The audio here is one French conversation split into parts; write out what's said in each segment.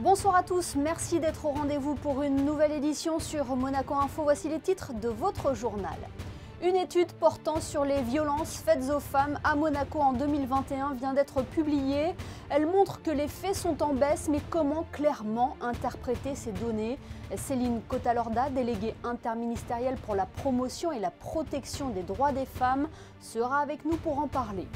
Bonsoir à tous, merci d'être au rendez-vous pour une nouvelle édition sur Monaco Info. Voici les titres de votre journal. Une étude portant sur les violences faites aux femmes à Monaco en 2021 vient d'être publiée. Elle montre que les faits sont en baisse, mais comment clairement interpréter ces données? Céline Cotalorda, déléguée interministérielle pour la promotion et la protection des droits des femmes, sera avec nous pour en parler.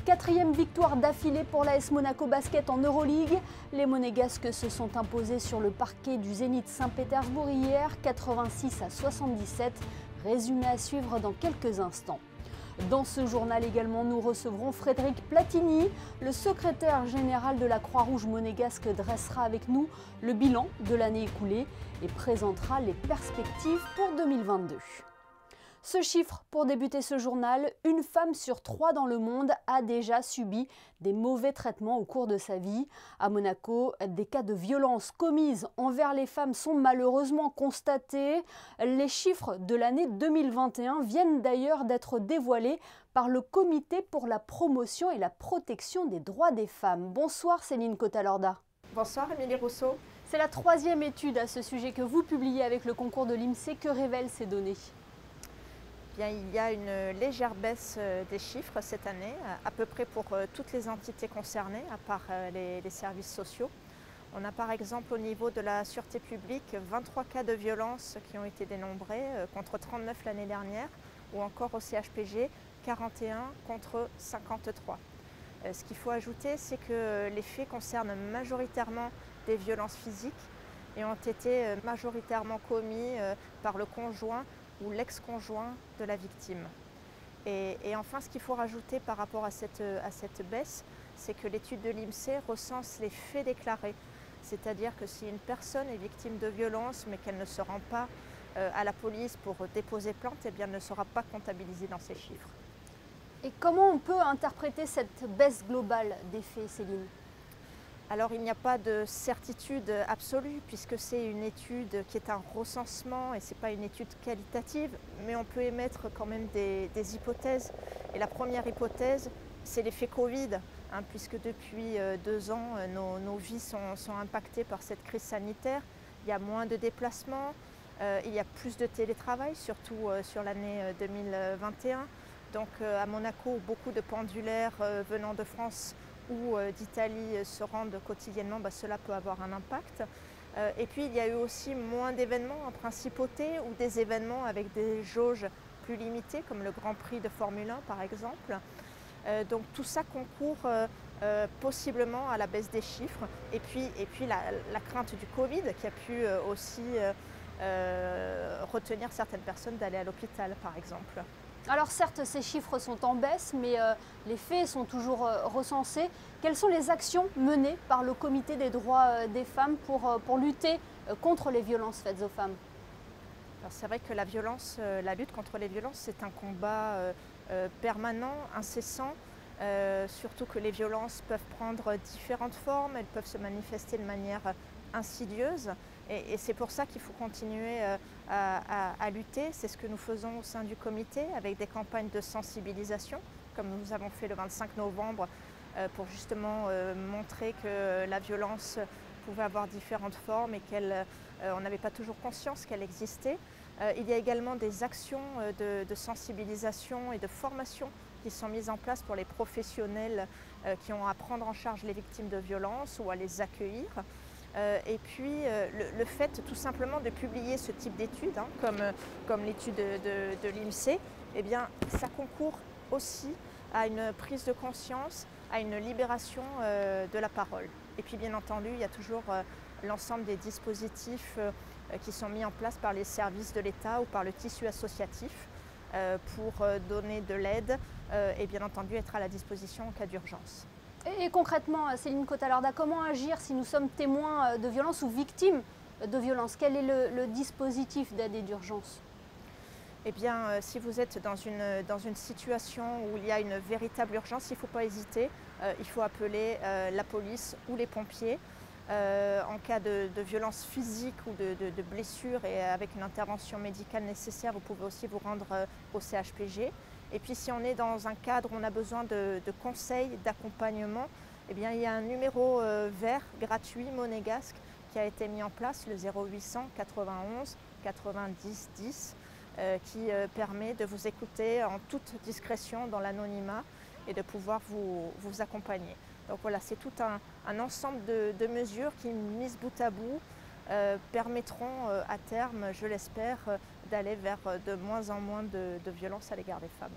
Quatrième victoire d'affilée pour l'AS Monaco Basket en Euroleague. Les Monégasques se sont imposés sur le parquet du Zénith Saint-Pétersbourg hier, 86-77. Résumé à suivre dans quelques instants. Dans ce journal également, nous recevrons Frédéric Platini. Le secrétaire général de la Croix-Rouge monégasque dressera avec nous le bilan de l'année écoulée et présentera les perspectives pour 2022. Ce chiffre, pour débuter ce journal, une femme sur 3 dans le monde a déjà subi des mauvais traitements au cours de sa vie. À Monaco, des cas de violence commises envers les femmes sont malheureusement constatés. Les chiffres de l'année 2021 viennent d'ailleurs d'être dévoilés par le Comité pour la promotion et la protection des droits des femmes. Bonsoir Céline Cotalorda. Bonsoir Émilie Rousseau. C'est la 3e étude à ce sujet que vous publiez avec le concours de l'INSEE. Que révèlent ces données ? Bien, il y a une légère baisse des chiffres cette année, à peu près pour toutes les entités concernées, à part les services sociaux. On a par exemple au niveau de la sûreté publique 23 cas de violence qui ont été dénombrés contre 39 l'année dernière, ou encore au CHPG 41 contre 53. Ce qu'il faut ajouter, c'est que les faits concernent majoritairement des violences physiques et ont été majoritairement commis par le conjoint ou l'ex-conjoint de la victime. Et enfin, ce qu'il faut rajouter par rapport à cette baisse, c'est que l'étude de l'INSEE recense les faits déclarés. C'est-à-dire que si une personne est victime de violence, mais qu'elle ne se rend pas à la police pour déposer plainte, eh bien, elle ne sera pas comptabilisée dans ces chiffres. Et comment on peut interpréter cette baisse globale des faits, Céline ? Alors il n'y a pas de certitude absolue puisque c'est une étude qui est un recensement et ce n'est pas une étude qualitative, mais on peut émettre quand même des hypothèses. Et la première hypothèse, c'est l'effet Covid, puisque depuis 2 ans, nos vies sont impactées par cette crise sanitaire. Il y a moins de déplacements, il y a plus de télétravail, surtout sur l'année 2021. Donc à Monaco, beaucoup de pendulaires venant de France ou d'Italie se rendent quotidiennement, cela peut avoir un impact. Et puis il y a eu aussi moins d'événements en principauté ou des événements avec des jauges plus limitées comme le Grand Prix de Formule 1 par exemple. Donc tout ça concourt possiblement à la baisse des chiffres. Et puis la crainte du Covid qui a pu aussi retenir certaines personnes d'aller à l'hôpital par exemple. Alors certes, ces chiffres sont en baisse, mais les faits sont toujours recensés. Quelles sont les actions menées par le Comité des droits des femmes pour lutter contre les violences faites aux femmes ? C'est vrai que la lutte contre les violences, c'est un combat permanent, incessant, surtout que les violences peuvent prendre différentes formes, elles peuvent se manifester de manière insidieuse. Et c'est pour ça qu'il faut continuer à lutter. C'est ce que nous faisons au sein du comité avec des campagnes de sensibilisation, comme nous avons fait le 25 novembre, pour justement montrer que la violence pouvait avoir différentes formes et qu'on n'avait pas toujours conscience qu'elle existait. Il y a également des actions de sensibilisation et de formation qui sont mises en place pour les professionnels qui ont à prendre en charge les victimes de violences ou à les accueillir. Et puis le fait tout simplement de publier ce type d'études, comme l'étude de l'INSEE, eh bien, ça concourt aussi à une prise de conscience, à une libération de la parole. Et puis bien entendu, il y a toujours l'ensemble des dispositifs qui sont mis en place par les services de l'État ou par le tissu associatif pour donner de l'aide et bien entendu être à la disposition en cas d'urgence. Et concrètement, Céline Cotalorda, comment agir si nous sommes témoins de violences ou victimes de violences? Quel est le dispositif d'aide et d'urgence? Eh bien, si vous êtes dans une situation où il y a une véritable urgence, il ne faut pas hésiter. Il faut appeler la police ou les pompiers. En cas de violence physique ou de blessure et avec une intervention médicale nécessaire, vous pouvez aussi vous rendre au CHPG. Et puis si on est dans un cadre où on a besoin de conseils, d'accompagnement, eh bien, il y a un numéro vert gratuit monégasque qui a été mis en place, le 0800 91 90 10, qui permet de vous écouter en toute discrétion dans l'anonymat et de pouvoir vous accompagner. Donc voilà, c'est tout un ensemble de mesures qui, mises bout à bout, permettront à terme, je l'espère, d'aller vers de moins en moins de violences à l'égard des femmes.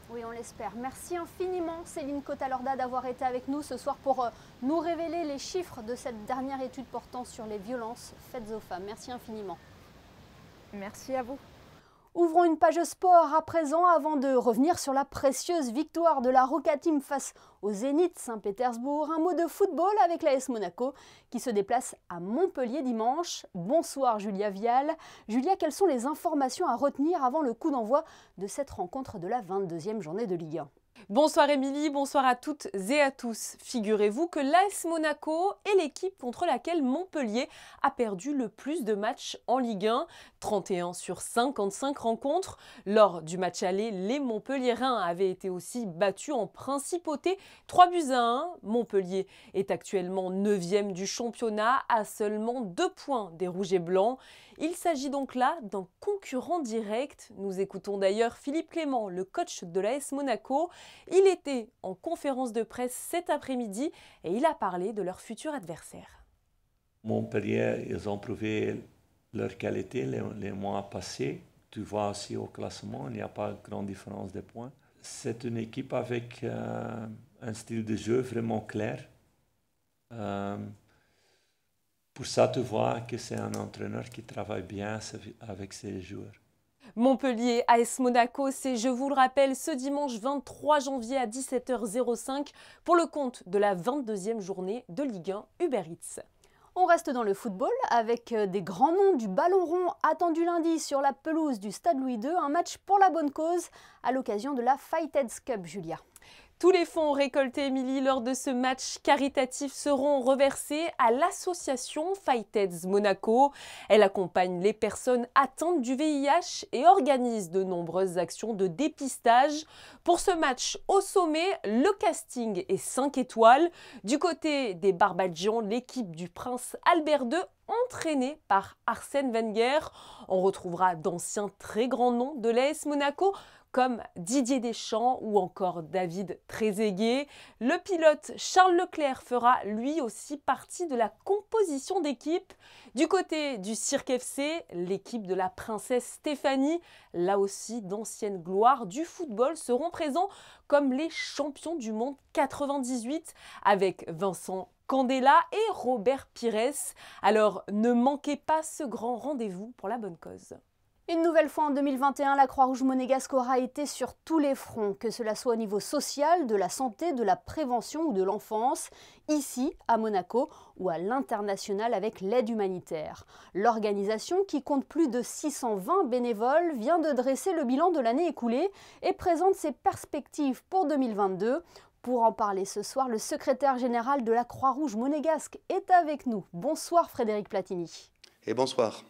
Oui, on l'espère. Merci infiniment Céline Cota-Lorda d'avoir été avec nous ce soir pour nous révéler les chiffres de cette dernière étude portant sur les violences faites aux femmes. Merci infiniment. Merci à vous. Ouvrons une page sport à présent avant de revenir sur la précieuse victoire de la Roca Team face au Zénith Saint-Pétersbourg. Un mot de football avec l'AS Monaco qui se déplace à Montpellier dimanche. Bonsoir Julia Vial. Julia, quelles sont les informations à retenir avant le coup d'envoi de cette rencontre de la 22e journée de Ligue 1 ? Bonsoir Émilie, bonsoir à toutes et à tous. Figurez-vous que l'AS Monaco est l'équipe contre laquelle Montpellier a perdu le plus de matchs en Ligue 1, 31 sur 55 rencontres. Lors du match aller, les Montpelliérains avaient été aussi battus en principauté 3-1. Montpellier est actuellement 9e du championnat à seulement 2 points des Rouges et Blancs. Il s'agit donc là d'un concurrent direct. Nous écoutons d'ailleurs Philippe Clément, le coach de l'AS Monaco. Il était en conférence de presse cet après-midi et il a parlé de leur futur adversaire. Montpellier, ils ont prouvé leur qualité les mois passés. Tu vois aussi au classement, il n'y a pas de grande différence de points. C'est une équipe avec un style de jeu vraiment clair. Pour ça, tu vois que c'est un entraîneur qui travaille bien avec ses joueurs. Montpellier AS Monaco, c'est, je vous le rappelle, ce dimanche 23 janvier à 17h05 pour le compte de la 22e journée de Ligue 1 Uber Eats. On reste dans le football avec des grands noms du ballon rond attendus lundi sur la pelouse du Stade Louis II. Un match pour la bonne cause à l'occasion de la Fight Heads Cup, Julia. Tous les fonds récoltés, Émilie, lors de ce match caritatif seront reversés à l'association Fight Heads Monaco. Elle accompagne les personnes atteintes du VIH et organise de nombreuses actions de dépistage. Pour ce match au sommet, le casting est 5 étoiles. Du côté des Barbadjians, l'équipe du prince Albert II, entraînée par Arsène Wenger. On retrouvera d'anciens très grands noms de l'AS Monaco, comme Didier Deschamps ou encore David Trezeguet. Le pilote Charles Leclerc fera lui aussi partie de la composition d'équipe. Du côté du Cirque FC, l'équipe de la princesse Stéphanie, là aussi d'anciennes gloires du football, seront présents comme les champions du monde 98 avec Vincent Candela et Robert Pires. Alors ne manquez pas ce grand rendez-vous pour la bonne cause. Une nouvelle fois en 2021, la Croix-Rouge monégasque aura été sur tous les fronts, que cela soit au niveau social, de la santé, de la prévention ou de l'enfance, ici à Monaco ou à l'international avec l'aide humanitaire. L'organisation, qui compte plus de 620 bénévoles, vient de dresser le bilan de l'année écoulée et présente ses perspectives pour 2022. Pour en parler ce soir, le secrétaire général de la Croix-Rouge monégasque est avec nous. Bonsoir Frédéric Platini. Et bonsoir.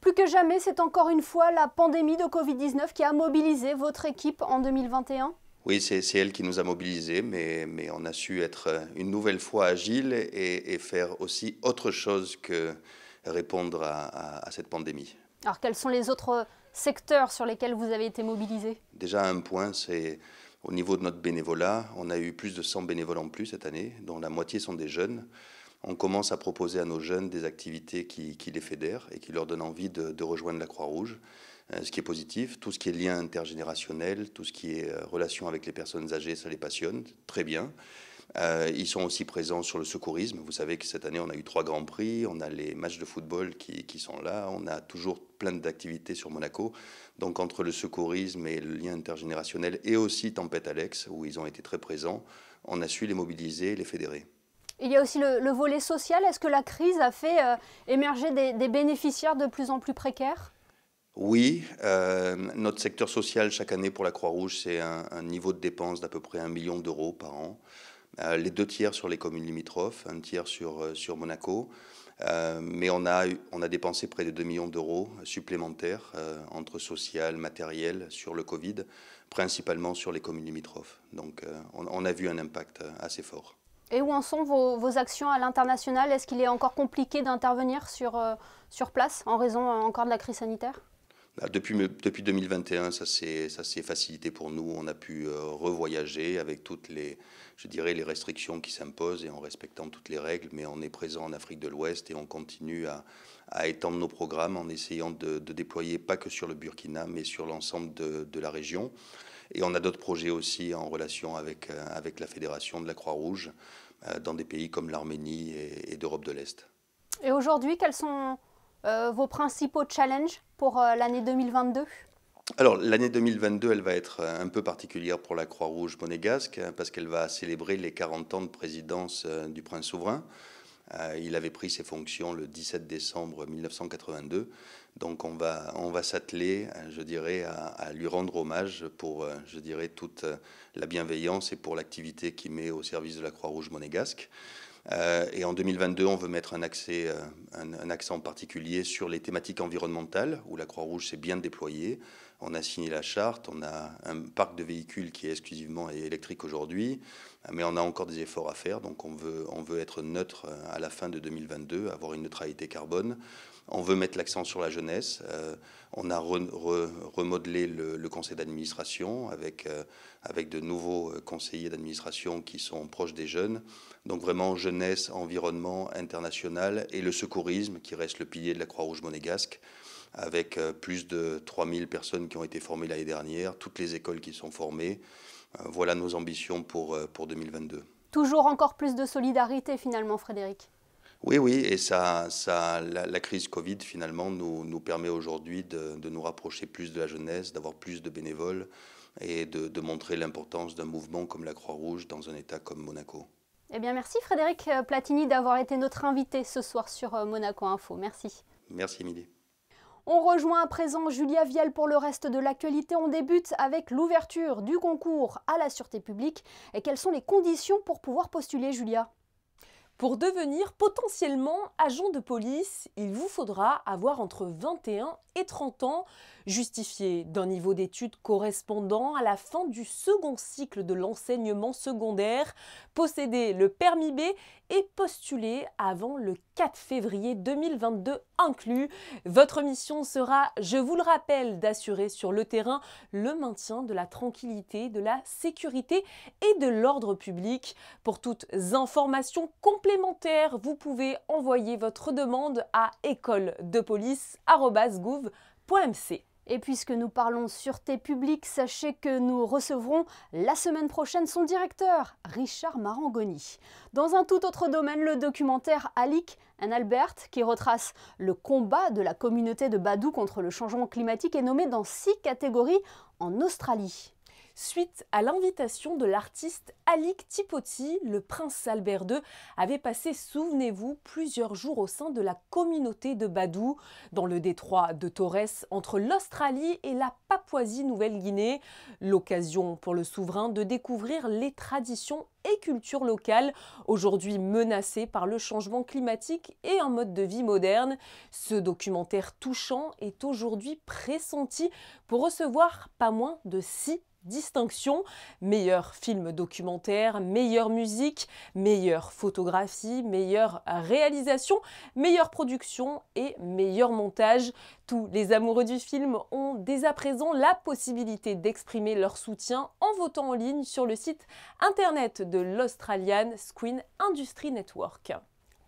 Plus que jamais, c'est encore une fois la pandémie de Covid-19 qui a mobilisé votre équipe en 2021 ? Oui, c'est elle qui nous a mobilisés, mais on a su être une nouvelle fois agile et faire aussi autre chose que répondre à cette pandémie. Alors, quels sont les autres secteurs sur lesquels vous avez été mobilisés ? Déjà, un point, c'est au niveau de notre bénévolat. On a eu plus de 100 bénévoles en plus cette année, dont la moitié sont des jeunes. On commence à proposer à nos jeunes des activités qui les fédèrent et qui leur donnent envie de rejoindre la Croix-Rouge, ce qui est positif. Tout ce qui est lien intergénérationnel, tout ce qui est relation avec les personnes âgées, ça les passionne, très bien. Ils sont aussi présents sur le secourisme. Vous savez que cette année, on a eu 3 grands prix, on a les matchs de football qui sont là, on a toujours plein d'activités sur Monaco. Donc entre le secourisme et le lien intergénérationnel et aussi Tempête Alex, où ils ont été très présents, on a su les mobiliser et les fédérer. Il y a aussi le volet social. Est-ce que la crise a fait émerger des bénéficiaires de plus en plus précaires ? Oui, notre secteur social chaque année pour la Croix-Rouge, c'est un niveau de dépenses d'à peu près 1 million d'euros par an. Les 2 tiers sur les communes limitrophes, 1 tiers sur Monaco. Mais on a dépensé près de 2 millions d'euros supplémentaires entre social, matériel, sur le Covid, principalement sur les communes limitrophes. Donc on a vu un impact assez fort. Et où en sont vos actions à l'international? Est-ce qu'il est encore compliqué d'intervenir sur place en raison encore de la crise sanitaire? Depuis 2021, ça s'est facilité pour nous. On a pu revoyager avec toutes les restrictions qui s'imposent et en respectant toutes les règles. Mais on est présent en Afrique de l'Ouest et on continue à étendre nos programmes en essayant de déployer pas que sur le Burkina, mais sur l'ensemble de la région. Et on a d'autres projets aussi en relation avec la Fédération de la Croix-Rouge dans des pays comme l'Arménie et d'Europe de l'Est. Et aujourd'hui, quels sont vos principaux challenges pour l'année 2022? Alors l'année 2022, elle va être un peu particulière pour la Croix-Rouge monégasque parce qu'elle va célébrer les 40 ans de présidence du prince souverain. Il avait pris ses fonctions le 17 décembre 1982. Donc on va s'atteler, je dirais, à lui rendre hommage pour, je dirais, toute la bienveillance et pour l'activité qu'il met au service de la Croix-Rouge monégasque. Et en 2022, on veut mettre un accent particulier sur les thématiques environnementales, où la Croix-Rouge s'est bien déployée. On a signé la charte, on a un parc de véhicules qui est exclusivement électrique aujourd'hui, mais on a encore des efforts à faire. Donc on veut être neutre à la fin de 2022, avoir une neutralité carbone. On veut mettre l'accent sur la jeunesse. On a remodelé le conseil d'administration avec de nouveaux conseillers d'administration qui sont proches des jeunes. Donc vraiment jeunesse, environnement, international et le secourisme qui reste le pilier de la Croix-Rouge monégasque avec plus de 3000 personnes qui ont été formées l'année dernière, toutes les écoles qui sont formées. Voilà nos ambitions pour 2022. Toujours encore plus de solidarité finalement, Frédéric. Oui, et la crise Covid finalement nous permet aujourd'hui de nous rapprocher plus de la jeunesse, d'avoir plus de bénévoles et de montrer l'importance d'un mouvement comme la Croix-Rouge dans un État comme Monaco. Eh bien merci Frédéric Platini d'avoir été notre invité ce soir sur Monaco Info. Merci. Merci Émilie. On rejoint à présent Julia Vielle pour le reste de l'actualité. On débute avec l'ouverture du concours à la sûreté publique. Et quelles sont les conditions pour pouvoir postuler, Julia ? Pour devenir potentiellement agent de police, il vous faudra avoir entre 21 et 30 ans, justifié d'un niveau d'études correspondant à la fin du second cycle de l'enseignement secondaire, posséder le permis B et postuler avant le 4 février 2022 inclus. Votre mission sera, je vous le rappelle, d'assurer sur le terrain le maintien de la tranquillité, de la sécurité et de l'ordre public. Pour toutes informations complémentaires, vous pouvez envoyer votre demande à écoledepolice@gouv.mc. Et puisque nous parlons sûreté publique, sachez que nous recevrons la semaine prochaine son directeur, Richard Marangoni. Dans un tout autre domaine, le documentaire Alik and Albert, qui retrace le combat de la communauté de Badou contre le changement climatique, est nommé dans 6 catégories en Australie. Suite à l'invitation de l'artiste Alik Tipoti, le prince Albert II avait passé, souvenez-vous, plusieurs jours au sein de la communauté de Badou, dans le détroit de Torres, entre l'Australie et la Papouasie-Nouvelle-Guinée. L'occasion pour le souverain de découvrir les traditions et cultures locales, aujourd'hui menacées par le changement climatique et un mode de vie moderne. Ce documentaire touchant est aujourd'hui pressenti pour recevoir pas moins de 6 distinctions: meilleur film documentaire, meilleure musique, meilleure photographie, meilleure réalisation, meilleure production et meilleur montage. Tous les amoureux du film ont dès à présent la possibilité d'exprimer leur soutien en votant en ligne sur le site internet de l'Australian Screen Industry Network.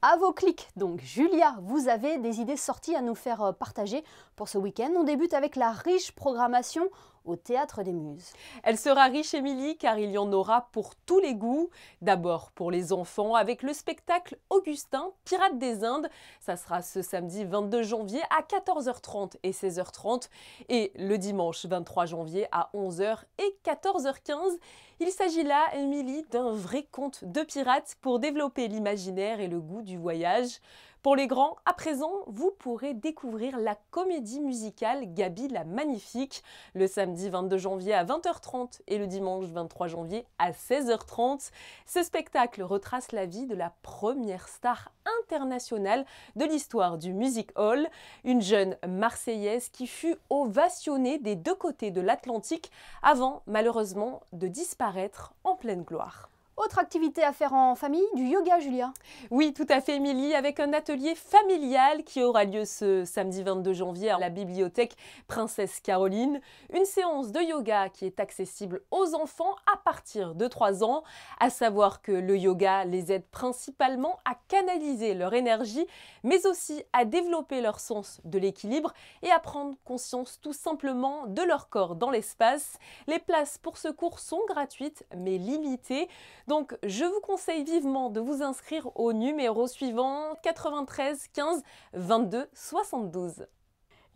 À vos clics, donc. Julia, vous avez des idées sorties à nous faire partager pour ce week-end. On débute avec la riche programmation au Théâtre des Muses. Elle sera riche, Émilie, car il y en aura pour tous les goûts. D'abord pour les enfants avec le spectacle Augustin, Pirates des Indes. Ça sera ce samedi 22 janvier à 14h30 et 16h30 et le dimanche 23 janvier à 11h et 14h15. Il s'agit là, Émilie, d'un vrai conte de pirates pour développer l'imaginaire et le goût du voyage. Pour les grands, à présent, vous pourrez découvrir la comédie musicale Gabi la Magnifique le samedi 22 janvier à 20h30 et le dimanche 23 janvier à 16h30. Ce spectacle retrace la vie de la première star internationale de l'histoire du Music Hall, une jeune Marseillaise qui fut ovationnée des deux côtés de l'Atlantique avant, malheureusement, de disparaître en pleine gloire. Autre activité à faire en famille, du yoga, Julia. Oui, tout à fait, Émilie, avec un atelier familial qui aura lieu ce samedi 22 janvier à la bibliothèque Princesse Caroline. Une séance de yoga qui est accessible aux enfants à partir de 3 ans. À savoir que le yoga les aide principalement à canaliser leur énergie, mais aussi à développer leur sens de l'équilibre et à prendre conscience tout simplement de leur corps dans l'espace. Les places pour ce cours sont gratuites, mais limitées. Donc, je vous conseille vivement de vous inscrire au numéro suivant 93 15 22 72.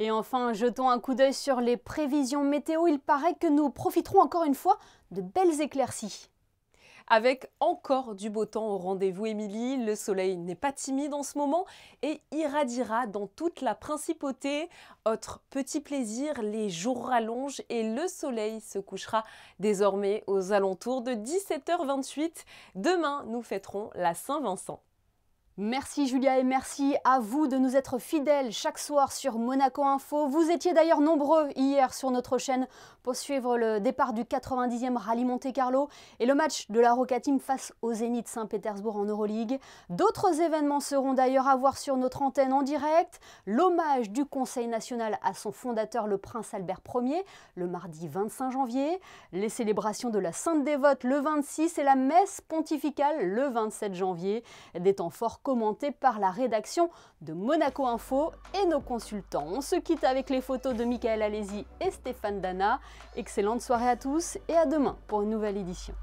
Et enfin, jetons un coup d'œil sur les prévisions météo. Il paraît que nous profiterons encore une fois de belles éclaircies. Avec encore du beau temps au rendez-vous, Émilie, le soleil n'est pas timide en ce moment et irradiera dans toute la principauté. Autre petit plaisir, les jours rallongent et le soleil se couchera désormais aux alentours de 17h28. Demain, nous fêterons la Saint-Vincent. Merci Julia et merci à vous de nous être fidèles chaque soir sur Monaco Info. Vous étiez d'ailleurs nombreux hier sur notre chaîne pour suivre le départ du 90e Rallye Monte-Carlo et le match de la Roca Team face au Zénith Saint-Pétersbourg en Euroleague. D'autres événements seront d'ailleurs à voir sur notre antenne en direct. L'hommage du Conseil national à son fondateur, le prince Albert Ier, le mardi 25 janvier. Les célébrations de la Sainte Dévote le 26 et la messe pontificale le 27 janvier. Des temps forts commenté par la rédaction de Monaco Info et nos consultants. On se quitte avec les photos de Michael Alési et Stéphane Dana. Excellente soirée à tous et à demain pour une nouvelle édition.